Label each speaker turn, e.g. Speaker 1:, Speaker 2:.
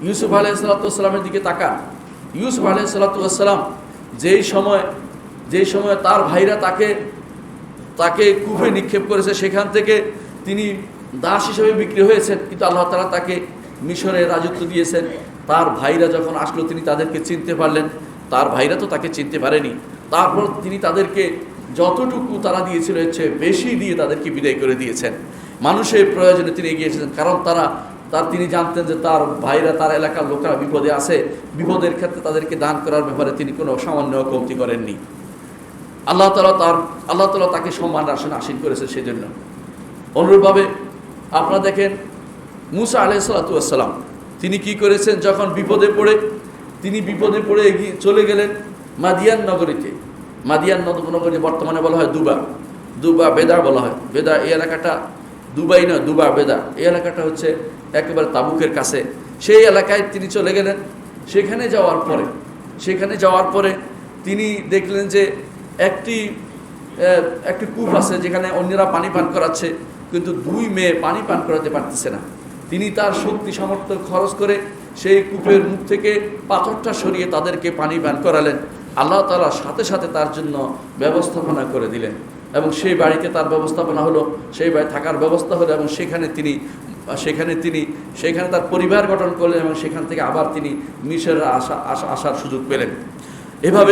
Speaker 1: ইউসুফ আলাইহিসসালামের দিকে তাকান। ইউসুফ আলাইহিসসালাম যেই সময় তার ভাইরা তাকে কূপে নিক্ষেপ করেছে, সেখান থেকে তিনি দাস হিসেবে বিক্রি হয়েছেন, কিন্তু আল্লাহ তাআলা তাকে মিশরে রাজত্ব দিয়েছেন। তার ভাইরা যখন আসলো তিনি তাদেরকে চিনতে পারলেন, তার ভাইরা তো তাকে চিনতে পারেনি। তারপর তিনি তাদেরকে যতটুকু তারা দিয়েছিল এর চেয়ে বেশি দিয়ে তাদেরকে বিদায় করে দিয়েছেন। মানুষের প্রয়োজনে তিনি এগিয়ে এসেছেন, কারণ তিনি জানতেন যে তার ভাইরা, তার এলাকার লোকেরা বিপদে আছে। বিপদের ক্ষেত্রে তাদেরকে দান করার ব্যাপারে তিনি কোনো সামান্য কমতি করেননি। আল্লাহ তাআলা তাকে সম্মান আসীন করেছে সেজন্য। অনুরূপভাবে আপনারা দেখেন মুসা আলাইহিসসালাম তিনি কি করেছেন, যখন বিপদে পড়ে এগিয়ে চলে গেলেন মাদিয়ান নগরীতে। মাদিয়ান নগরী বর্তমানে বলা হয় দুবা বেদা বলা হয়। বেদা এই এলাকাটা দুবাই নয়, দুবা বেদা এই এলাকাটা হচ্ছে একেবারে তাবুকের কাছে। সেই এলাকায় তিনি চলে গেলেন। সেখানে যাওয়ার পরে তিনি দেখলেন যে একটি কূপ আছে যেখানে অন্যরা পানি পান করাচ্ছে, কিন্তু দুই মেয়ে পানি পান করাতে পারতেছে না। তিনি তার শক্তি সামর্থ্য খরচ করে সেই কূপের মুখ থেকে পাথরটা সরিয়ে তাদেরকে পানি পান করালেন। আল্লাহ তাআলা সাথে সাথে তার জন্য ব্যবস্থাপনা করে দিলেন, এবং সেই বাড়িতে তার ব্যবস্থাপনা হলো, সেই বাড়ি থাকার ব্যবস্থা হলো, এবং সেখানে তার পরিবার গঠন করলেন, এবং সেখান থেকে আবার তিনি মিশরে আসার সুযোগ পেলেন। এভাবে